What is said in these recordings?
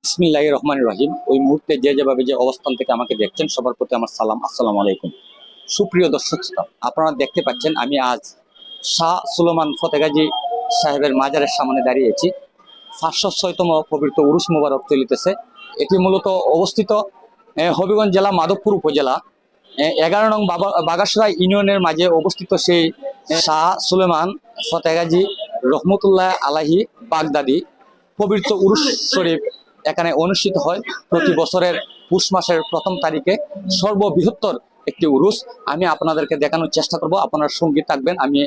বিসমিল্লাহির রহমানির রহিম। ওই মুহূর্তে যে যেভাবে যে অবস্থান থেকে আমাকে দেখছেন সবার প্রতি আমার সালাম, আসসালামু আলাইকুম। সুপ্রিয় দর্শক শ্রোতা, আপনারা দেখতে পাচ্ছেন আমি আজ শাহ সুলেমান ফতেগাজী সাহেবের মাজারের সামনে দাঁড়িয়েছি। 506তম পবিত্র উরুস মুবারক চলিতেছে। এটি মূলত অবস্থিত হবিগঞ্জ জেলা মাধবপুর উপজেলা 11 নং বাগাসরা ইউনিয়নের মাঝে অবস্থিত সেই শাহ সুলেমান ফতেগাজী রহমতুল্লাহ আলাহি বাগদাদি পবিত্র উরুস শরীফ এখানে অনুষ্ঠিত হয় প্রতি বছরের পুষ মাসের প্রথম তারিখে। সর্ববৃহত্তর একটি উরুস আমি আপনাদেরকে দেখানোর চেষ্টা করব। আপনারা সঙ্গী থাকবেন, আমি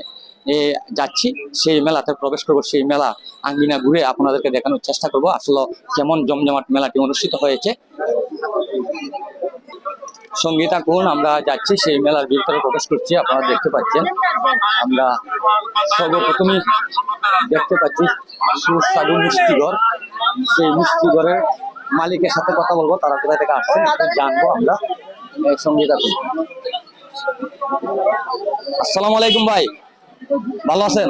যাচ্ছি সেই মেলাতে প্রবেশ করব। সেই মেলা আঙ্গিনা ঘুরে আপনাদেরকে দেখানোর চেষ্টা করব আসলে কেমন জমজমাট মেলাটি অনুষ্ঠিত হয়েছে। সঙ্গী থাকুন, আমরা যাচ্ছি সেই মেলার ভিতরে প্রবেশ করছি। আপনারা দেখতে পাচ্ছেন আমরা সর্বপ্রথমে দেখতে পাচ্ছি সুস্বাদু মিষ্টিঘর। সেই মিষ্টিঘরের মালিকের সাথে কথা বলবো, তারা কোথা থেকে আসছেন জানবো আমরা। সঙ্গী থাকুন। আসসালামু আলাইকুম ভাই, ভালো আছেন?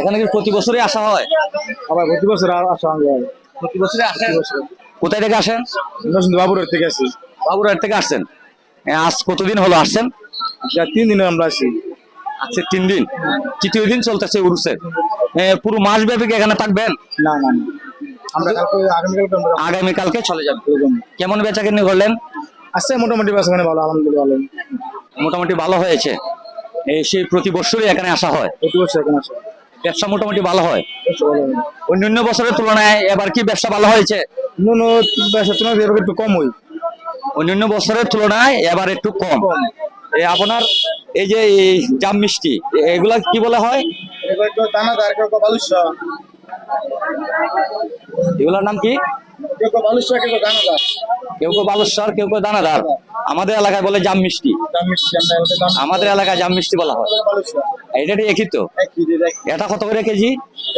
এখানে কি প্রতি বছরই আসা হয়? প্রতি বছর আসা হয়। প্রতি বছরই আসেন? কোথায় থেকে আসেন? বাবুরের থেকে আসি। বাবুরহাট থেকে আসছেন? আজ কতদিন হলো আসছেন? 3 দিনে আমরা আসি। আচ্ছা, 3 দিন। তৃতীয় দিন চলতেছে উরুসের। পুরো মাস ব্যাপী এখানে থাকবেন? না না, আমরা আগামীকালকে চলে যাবেন। কেমন বেচাকেনি করলেন? আসছে মোটামুটি বেচাকেনি ভালো, আলহামদুলিল্লাহ ভালো। মোটামুটি ভালো হয়েছে। সেই প্রতি বছরই এখানে আসা হয়? প্রতি বছর এখানে আসা। ব্যবসা মোটামুটি ভালো হয়? অন্যান্য বছরের তুলনায় এবার কি ব্যবসা ভালো হয়েছে? ব্যবসার তুলনায় এবার একটু কম হয়। অন্যান্য বছরের তুলনায় এবার একটু কম। আপনার এই যে জাম মিষ্টি, এগুলা কি বলা হয়? দানাদার, এগুলোর নাম কি? কেউ দানাদার। কেউ কেউ বালুশ্বর, কেউ কেউ দানাদার। আমাদের এলাকায় বলে জাম মিষ্টি। আমাদের এলাকায় জাম মিষ্টি বলা হয়। এটা একই তো? এটা কত করে কেজি?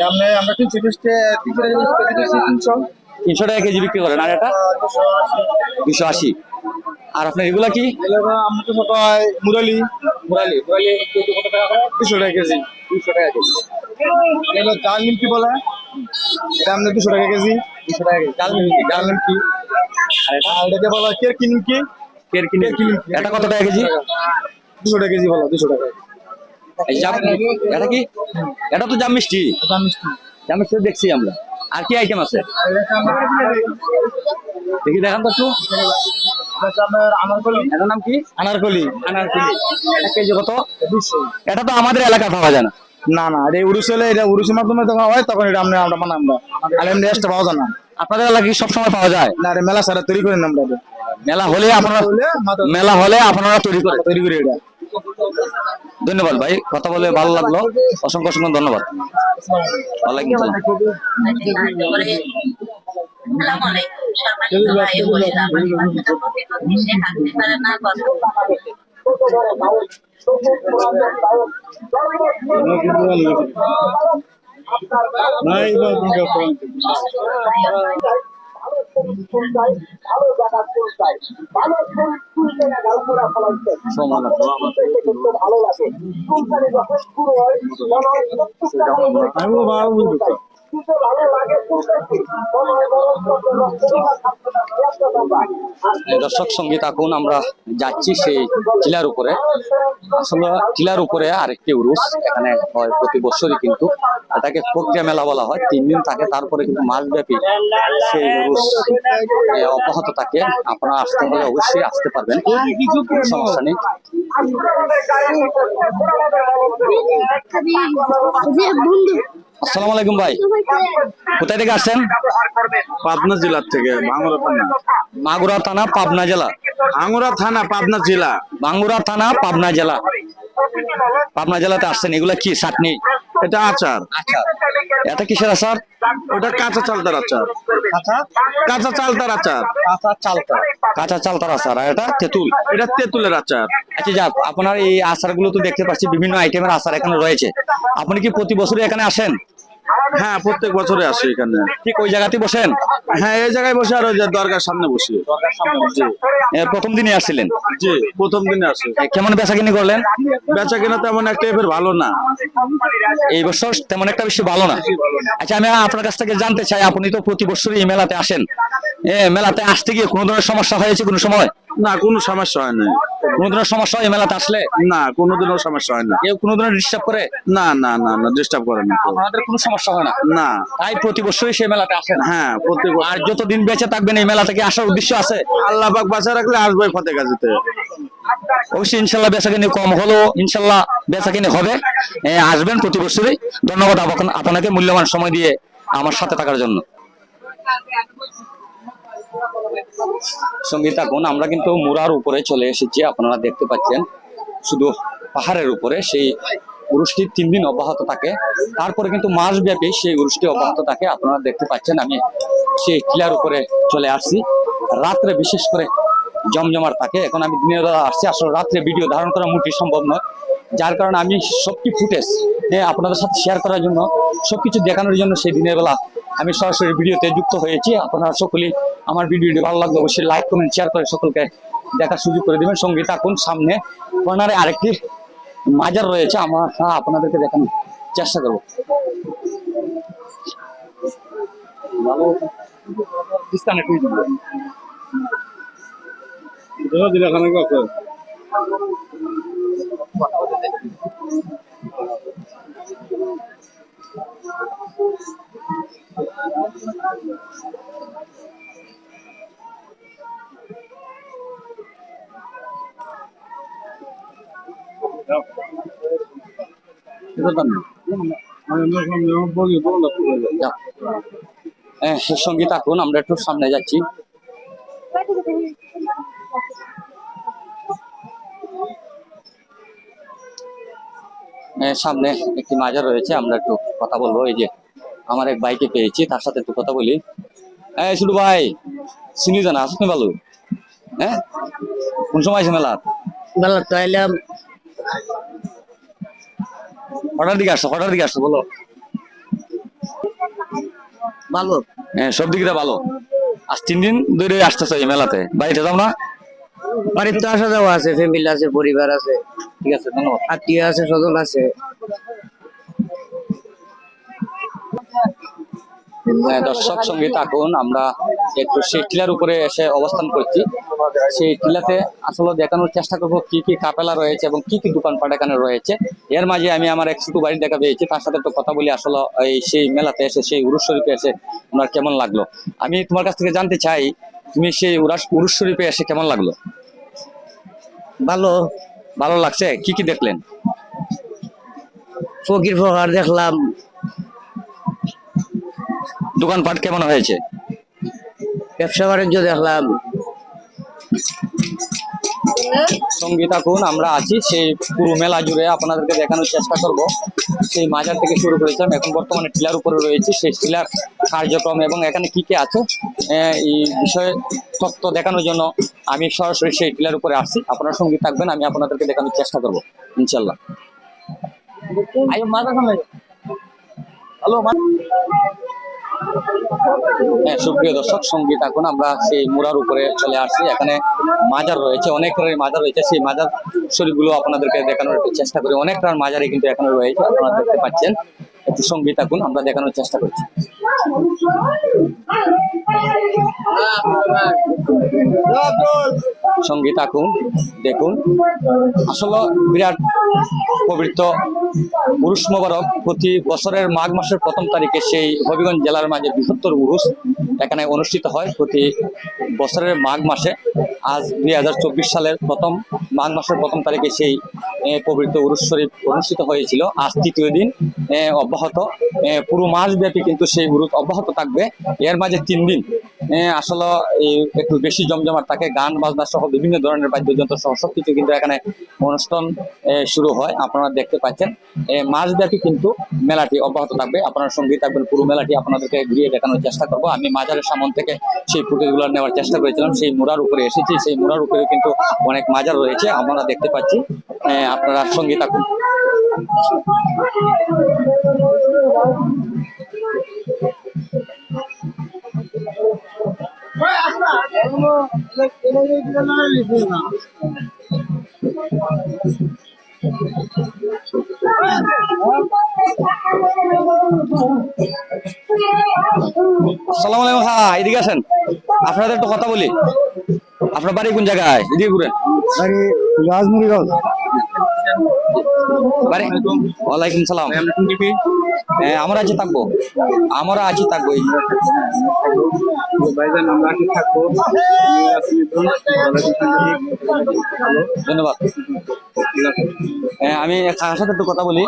আমরা 300 টাকা কেজি বিক্রি করেন। আর এটা 280। আর আপনার এগুলা কি? মুরালি। মুরালি 200 টাকা কেজি। 200 টাকা কেজি। চাল নিমকি বলে, এটা আমরা 200 টাকা কেজি। 200 টাকা কেজি চাল নিমকি। চাল নিমকি। আর এটাকে বলা কেরকি নিমকি। এটা কত টাকা কেজি? 200 টাকা কেজি বলো, 200 টাকা। এটা কি? এটা তো জাম মিষ্টি। জাম মিষ্টি দেখছি আমরা। আর কি আইটেম আছে দেখি, দেখান তো একটু। এটার নাম কি? আনারকলি। এটা কেজি কত? 200। এটা তো আমাদের এলাকায় পাওয়া যায় না। না না, এটা উরুস হলে, এটা উরুসের মাধ্যমে যখন হয় তখন এটা আমরা বানাই। আমরা রেস্টটা পাওয়া যায় না। আপনাদের এলাকায় সবসময় পাওয়া যায় না? মেলা সারা তৈরি করেন আমরা। মেলা হলে আপনারা তৈরি করি এটা। ধন্যবাদ ভাই, কথা বলে ভালো লাগলো। অসংখ্য অসংখ্য ধন্যবাদ। ওয়ালাইকুম দর্শক সঙ্গী থাকুন, আমরা যাচ্ছি সেই টিলার উপরে। আসলে টিলার উপরে আরেকটি উরুস এখানে হয় প্রতি বছরই, কিন্তু এটাকে প্রক্রিয়া মেলা বলা হয়। 3 দিন থাকে, তারপরে কিন্তু মাসব্যাপী সেই উরুস অব্যাহত থাকে। আপনারা আসতে হলে অবশ্যই আসতে পারবেন, সমস্যা নেই। আসসালামু আলাইকুম ভাই, কোথায় থেকে আসছেন? পাবনা জেলার থেকে। মাগুরা থানা, পাবনা জেলা। ভাঙ্গুরা থানা, পাবনা জেলা। ভাঙ্গুরা থানা, পাবনা জেলা। পাবনা জেলাতে আসছেন। এগুলা কি চাটনি? এটা আচার। আচ্ছা, এটা কিসের আচার? ওটা কাঁচা চালতার আচার। কাঁচা চালতার আচার। কাঁচা চালতার আচার। আর এটা তেঁতুল? এটা তেঁতুলের আচার। আচ্ছা, যাক, আপনার এই আচারগুলো তো দেখতে পাচ্ছি বিভিন্ন আইটেমের আচার এখানে রয়েছে। আপনি কি প্রতি বছরই এখানে আসেন? হ্যাঁ, প্রত্যেক বছরে আসি এখানে। ঠিক ওই জায়গাতেই বসেন? হ্যাঁ, এই জায়গায় বসে আর ওই যে দরগার সামনে বসি। প্রথম দিনে আসছিলেন? জি, প্রথম দিনে আসে। কেমন বেচাকিনি করলেন? বেচা কেনা তেমন একটা এবার ভালো না। এই বছর তেমন একটা বেশি ভালো না। আচ্ছা, আমি আপনার কাছ থেকে জানতে চাই, আপনি তো প্রতি বছরই এই মেলাতে আসেন, মেলাতে আসতে গিয়ে কোনো ধরনের সমস্যা হয়েছে কোনো সময়? না, কোনো সমস্যা হয় না। কোনো ধরনের সমস্যা হয় এই মেলাতে আসলে? না, কোনোদিনও সমস্যা হয় না। কেউ কোনো ধরনের ডিস্টার্ব করে? না না না না, ডিস্টার্ব করে না কেউ। আপনাদের কোনো সমস্যা হয় না? না। তাই প্রতি বছরই সেই মেলাতে আসেন? হ্যাঁ, প্রত্যেক আর যতদিন বেঁচে থাকবেন এই মেলা থেকে আসার উদ্দেশ্য আছে? আল্লাহ পাক বাঁচা রাখলে আসবে ফতেগাজীতে। অবশ্যই ইনশাল্লাহ বেচাকিনি কম হলেও ইনশাল্লাহ বেচাকিনি হবে। আসবেন প্রতি বছরই। ধন্যবাদ আপনাকে মূল্যবান সময় দিয়ে আমার সাথে থাকার জন্য। সঙ্গীতা গুণ, আমরা কিন্তু মুরার উপরে চলে এসেছি, আপনারা দেখতে পাচ্ছেন। শুধু পাহাড়ের উপরে সেই উরুষটি 3 দিন অব্যাহত থাকে, তারপরে কিন্তু মাসব্যাপী সেই উরুষটি অব্যাহত থাকে। আপনারা দেখতে পাচ্ছেন আমি সেই টিলার উপরে চলে আসছি। রাত্রে বিশেষ করে জমজমার থাকে। এখন আমি দিনের বেলা আসছি, আসলে রাত্রে ভিডিও ধারণ করা মোটেই সম্ভব নয়, যার কারণে আমি সবটি ফুটেজ আপনাদের সাথে শেয়ার করার জন্য, সবকিছু দেখানোর জন্য সেই দিনের বেলা আমি সরাসরি ভিডিওতে যুক্ত হয়েছি। আপনারা সকলেই আমার ভিডিওটি ভালো লাগলে অবশ্যই লাইক কমেন্ট শেয়ার করে সকলকে দেখার সুযোগ করে দিবেন। সঙ্গে থাকুন। সামনে কর্নারে আরেকটি মাজার রয়েছে, আমরা আপনাদেরকে দেখানোর চেষ্টা করবো। সঙ্গে থাকুন, আমরা একটু সামনে যাচ্ছি। সামনে একটি মাজার রয়েছে, আমরা একটু কথা বলবো। এই যে আমার এক বাইকে পেয়েছি, তার সাথে একটু কথা বলি। শুধু ভাই চিনি জানা আসুন ভালো? হ্যাঁ, কোন সময় আছে মেলা? মেলা তো আইলাম কটার দিকে আসছো? কটার দিকে আসছো বলো? ভালো। সব দিক দিয়ে ভালো। আজ 3 দিন ধরে আসতেছো এই মেলাতে, বাড়িতে যাও না? বাড়িতে তো আসা যাওয়া আছে, ফ্যামিলি আছে, পরিবার আছে, ঠিক আছে, ধন্যবাদ। আত্মীয় আছে, স্বজন আছে। দর্শক সঙ্গে থাকুন, আমরা একটু সেই টিলার উপরে এসে অবস্থান করছি। সেই টিলাতে আসলে দেখানোর চেষ্টা করবো কি কি কাপেলা রয়েছে এবং কি কি দোকানপাট এখানে রয়েছে। এর মাঝে আমি আমার এক ছোট বাড়ি দেখা পেয়েছি, তার সাথে একটু কথা বলি। আসলে এই সেই মেলাতে এসে, সেই উরুস শরীফে এসে তোমার কেমন লাগলো? আমি তোমার কাছ থেকে জানতে চাই, তুমি সেই উরুস শরীফে এসে কেমন লাগলো? ভালো। ভালো লাগছে? কি কি দেখলেন? ফকির ফকার দেখলাম। দোকানপাট কেমন হয়েছে? ব্যবসা বাণিজ্য দেখলাম। সঙ্গে থাকুন, আমরা আছি সেই পুরো মেলা জুড়ে, আপনাদেরকে দেখানোর চেষ্টা করব। সেই মাজার থেকে শুরু করেছিলাম, এখন বর্তমানে টিলার উপরে রয়েছে। সেই টিলার কার্যক্রম এবং এখানে কি কি আছে এই বিষয়ে তথ্য দেখানোর জন্য আমি সরাসরি সেই টিলার উপরে আসছি। আপনারা সঙ্গে থাকবেন, আমি আপনাদেরকে দেখানোর চেষ্টা করব ইনশাল্লাহ। হ্যালো, সুপ্রিয় দর্শক সঙ্গে থাকুন, আমরা সেই মুরার উপরে চলে আসছি। এখানে মাজার রয়েছে, অনেক ধরনের মাজার রয়েছে। সেই মাজার শরীফগুলো আপনাদেরকে দেখানোর একটু চেষ্টা করি। অনেক ধরনের মাজারই কিন্তু এখানে রয়েছে, আপনারা দেখতে পাচ্ছেন। একটু সঙ্গে থাকুন, আমরা দেখানোর চেষ্টা করছি। সঙ্গে থাকুন, দেখুন। আসলে বিরাট পবিত্র উরুস মোবারক প্রতি বছরের মাঘ মাসের 1ম তারিখে সেই হবিগঞ্জ জেলার মাঝে বৃহত্তর উরুস এখানে অনুষ্ঠিত হয় প্রতি বছরের মাঘ মাসে। আজ 2024 সালের মাঘ মাসের 1ম তারিখে সেই পবিত্র উরুস শরীফ অনুষ্ঠিত হয়েছিল। আজ 3য় দিন অব্যাহত, পুরো মাস ব্যাপী কিন্তু সেই উরুস অব্যাহত থাকবে। এর মাঝে 3 দিন আসলে একটু বেশি জমজমাট থাকে, গান বাজনা সহ বিভিন্ন ধরনের বাদ্যযন্ত্র সহ সবকিছু কিন্তু এখানে অনুষ্ঠান শুরু হয়। আপনারা দেখতে পাচ্ছেন মাসব্যাপী কিন্তু মেলাটি অব্যাহত থাকবে। আপনারা সঙ্গে থাকবেন, পুরো মেলাটি আপনাদেরকে ঘুরিয়ে দেখানোর চেষ্টা করব। আমি মাজারের সামনে থেকে সেই ফুটেজগুলো নেওয়ার চেষ্টা করেছিলাম। সেই মুরার উপরে এসেছি, সেই মুরার উপরে কিন্তু অনেক মাজার রয়েছে, আমরা দেখতে পাচ্ছি। আপনারা সঙ্গে থাকুন। আসসালামু আলাইকুম। হ্যাঁ, এদিকে আসেন, আপনাদের একটু কথা বলি। আপনার বাড়ি কোন জায়গায়? এদিকে ঘুরেন। রাজমুড়িগঞ্জ। বাড়ি? ওয়ালাইকুম সালাম। আমরা আছি থাকবো, আমরা আছি থাকবো। ধন্যবাদ। আমি কাকার সাথে একটু কথা বলি।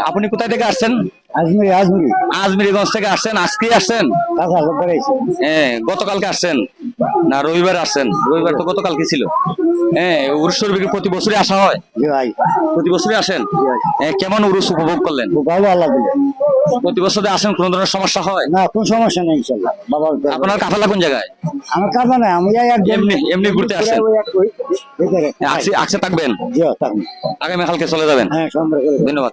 আপনি কোথায় থেকে আসছেন? আজমিরি আজমিরি আজমিরিগঞ্জ থেকে আসছেন। আজকে আসছেন? গতকালকে আসছেন না রবিবার আসছেন? রবিবার তো গতকালকে ছিল। উরুস শরীফে প্রতি বছরই আসা হয়? জি ভাই, প্রতি বছরই আসেন? কেমন উরুস উপভোগ করলেন? খুব ভালো, আল্লাহ দিলে। প্রতি বছর আসেন, কোনো ধরনের সমস্যা হয়? না, কোনো সমস্যা নেই ইনশাল্লাহ। বাবা, আপনার কাফেলা কোন জায়গায়? আমার কাছে না, আমি এমনি এমনি ঘুরতে আসেন? আকছে থাকবেন? আগামী কালকে চলে যাবেন? হ্যাঁ, সম্পর্কে ধন্যবাদ,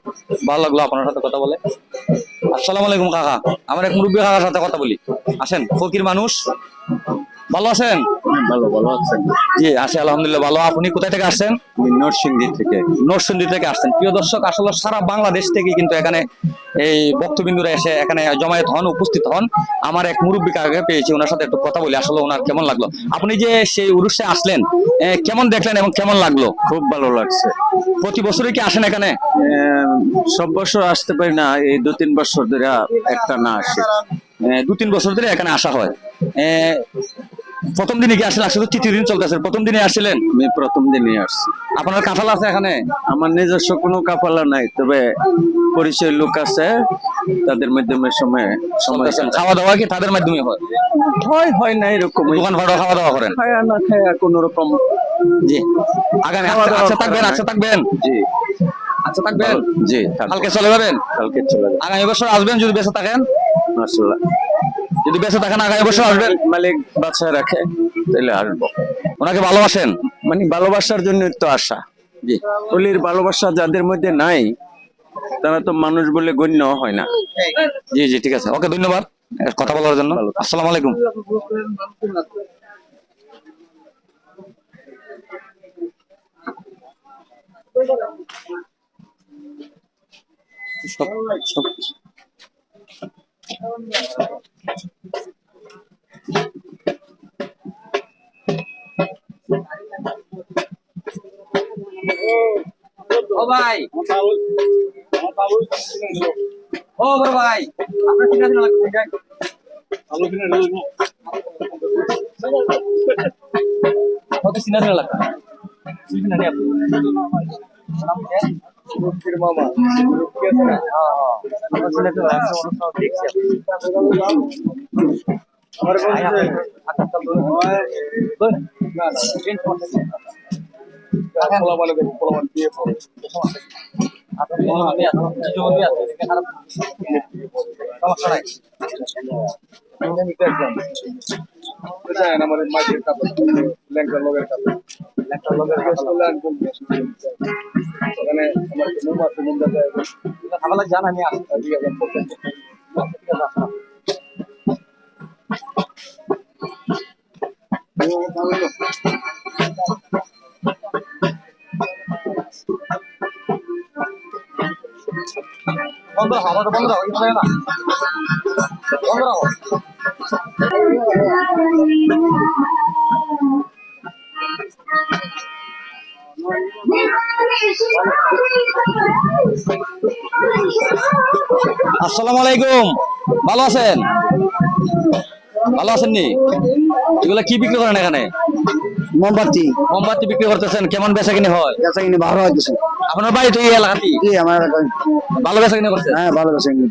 ভালো লাগলো আপনার সাথে কথা বলে। আসসালামু আলাইকুম কাকা, আমার এক মুরব্বী কাকার সাথে কথা বলি। আসেন, ফকির মানুষ। ভালো আছেন? ভালো ভালো আছেন? জি আছি আলহামদুলিল্লাহ ভালো। আপনি কোথায় থেকে আসছেন? নরসিংদী থেকে। নরসিংদী থেকে আসছেন। প্রিয় দর্শক, আসলে সারা বাংলাদেশ থেকে কিন্তু এখানে এই বক্তবিন্দুরা এসে এখানে জমায়েত হন, উপস্থিত হন। আমার এক মুরব্বী কাকাকে পেয়েছি, ওনার সাথে একটু কথা বলি। আসলে ওনার কেমন লাগলো? আপনি যে সেই উরুসে আসলেন, কেমন দেখলেন এবং কেমন লাগলো? খুব ভালো লাগছে। প্রতি বছরই কি আসেন এখানে? সব বছর আসতে পারি না, এই 2-3 বছর ধরে একটা না আসে। 2-3 বছর ধরে এখানে আসা হয়। প্রথম দিনে কি আসলে আসলে তৃতীয় দিন চলতেছে, প্রথম দিনে আসছিলেন? আমি প্রথম দিনই আসছি। আপনার কাফালা আছে এখানে? আমার নিজস্ব কোনো কাফালা নাই, তবে পরিচয় লোক আছে, তাদের মাধ্যমে সময় খাওয়া দাওয়া কি তাদের মাধ্যমে হয়? হয় না এরকম। দোকান ভাড়া খাওয়া দাওয়া করেন? খায়া না খায়া কোন রকম। জি, আগামী খাওয়া দাওয়া আচ্ছা থাকবেন, করা আচ্ছা নাই। থাকবেন, জি আচ্ছা থাকবেন। জি, কালকে চলে যাবেন? কালকে চলে যাবে আগামী বছর আসবেন যদি বেঁচে থাকেন? মাশাআল্লাহ। যদি বেঁচে থাকেন আগামী বছর আসবেন? মালিক বাচ্চা রাখে তাহলে আসবো। ওনাকে ভালোবাসেন? মানে ভালোবাসার জন্য তো আশা। জি, অলির ভালোবাসা যাদের মধ্যে নাই, তারা তো মানুষ বলে গণ্য হয় না। জি জি ঠিক আছে, ওকে ধন্যবাদ কথা বলার জন্য। আসসালামু আলাইকুম। Stop, stop. ও ভাই, ও বড় ভাই, আপনার ঠিক আছে না? কত সিনারি লাগবে? সিনারি আপনি মামা আমাদের মাটির কাপড় ল্যাংটার লগের কাপড় ল্যাংটার লগের কাপড় ওখানে আমার মুম আছে মুমটা আমাদের জান আমি আসি বন্ধ রাখো, আমাদের বন্ধ রাখো, কিছু না বন্ধ রাখো। আসসালামু আলাইকুম, ভালো আছেন? ভালো আছেন নি? এগুলা কি বিক্রি করেন এখানে? মোমবাতি। মোমবাতি বিক্রি করতেছেন, কেমন বেচা কিনে হয়? বেচা কিনে ভালো হইতেছে। আপনার বাড়ি তো এই এলাকাতেই? জি, আমার এলাকায় ভালো বেচা কিনে করছেন? হ্যাঁ, ভালো বেচা কিনে।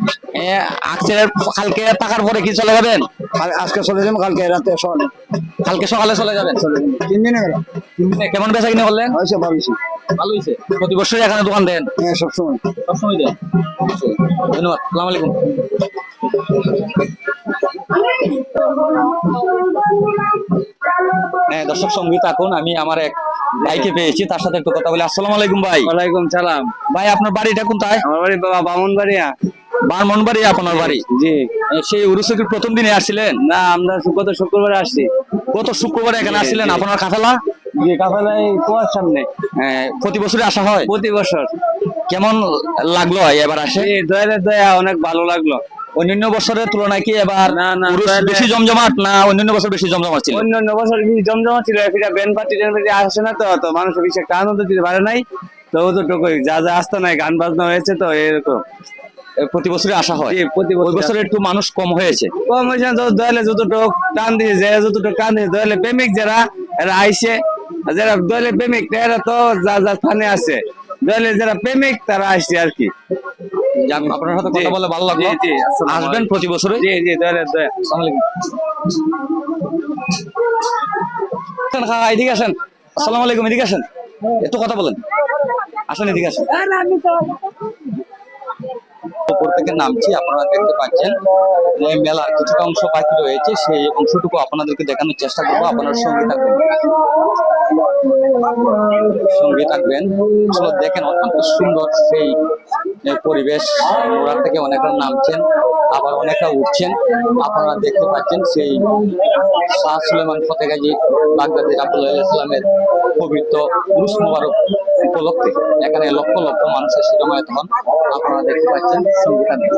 আজকে কালকে টাকার পরে কি চলে যাবেন? আজকে চলে যাবো, কালকে রাতে কালকে সকালে চলে যাবেন? 3 দিনে গেল। কেমন বেচা কিনে করলেন? হয়েছে, ভালো হয়েছে। ভালো হয়েছে। প্রতি বছরই এখানে দোকান দেন? হ্যাঁ, সবসময়। সবসময় দেন? ধন্যবাদ, আসসালামু আলাইকুম। হ্যাঁ দর্শক সঙ্গীত, এখন আমি আমার এক ভাইকে পেয়েছি, তার সাথে একটু কথা বলি। আসসালামু আলাইকুম ভাই। ওয়ালাইকুম সালাম। ভাই আপনার বাড়িটা কোথায়? আমার বাড়ি বাবা বামুনবাড়িয়া। ব্রাহ্মণবাড়ি আপনার বাড়ি? জি। সেই উরুসে কি প্রথম দিনে আসছিলেন? না, আমরা গত শুক্রবারে আসছি। গত শুক্রবার এখানে জি, আসছিলেন জি। আপনার কাফেলা? জি, কাফেলায় কুয়ার সামনে প্রতি বছরই আসা হয়? প্রতি বছর। কেমন লাগলো এবার আসে? জি, দয়ালের দয়া অনেক ভালো লাগলো। অন্যান্য বছরের তুলনায় কি এবার না, না, উরুস তাহলে- বেশি জমজমাট না অন্যান্য বছর বেশি জমজমাট ছিল? অন্যান্য বছর বেশি জমজমা ছিল, এটা ব্যান্ড পার্টি আসে না, তো মানুষ বেশি একটা আনন্দ দিতে পারে নাই। তো অতটুকুই, যা যা আসতো নাই, গান বাজনা হয়েছে তো এরকম। প্রতি বছরই আসা হয়? জি, প্রতি ওই বছর বছর একটু মানুষ কম হয়েছে। কম হয়েছে না, তো দয়ালে যতটুক টান দিয়েছে, যারা যতটুক টান দিয়েছে, দয়ালে প্রেমিক যারা এরা আইসে, আর যারা দয়ালে প্রেমিক এরা তো যা যা স্থানে আছে, দয়ালে যারা প্রেমিক তারা আসছে আর কি। যাক, আপনার সাথে জি। কথা বলে ভালো লাগলো। জি, জি, আসসালামু আসবেন আলাইকুম। প্রতি বছরে? জি, জি, দয়ালের দয়া। আসসালামু আলাইকুম। খান, এদিকে আসেন। আসসালামু আলাইকুম, এদিকে আসেন, একটু কথা বলেন। আসেন, এদিকে আসেন। উপর থেকে নামছি, আপনারা দেখতে পাচ্ছেন এই মেলার কিছুটা অংশ বাকি রয়েছে, সেই অংশটুকু আপনাদেরকে দেখানোর চেষ্টা করবো। আপনারা সঙ্গে থাকবেন, সঙ্গে থাকবেন। আসলে দেখেন অত্যন্ত সুন্দর সেই পরিবেশ। ওরা থেকে অনেকটা নামছেন, আবার অনেকটা উঠছেন। আপনারা দেখতে পাচ্ছেন সেই শাহ সুলেমান ফতেগাজী বাগদাদি রাব্বুল ইসলামের পবিত্র উরুস মুবারক উপলক্ষে এখানে লক্ষ লক্ষ মানুষের জমায়েত হন। আপনারা দেখতে পাচ্ছেন, সঙ্গে থাকবেন।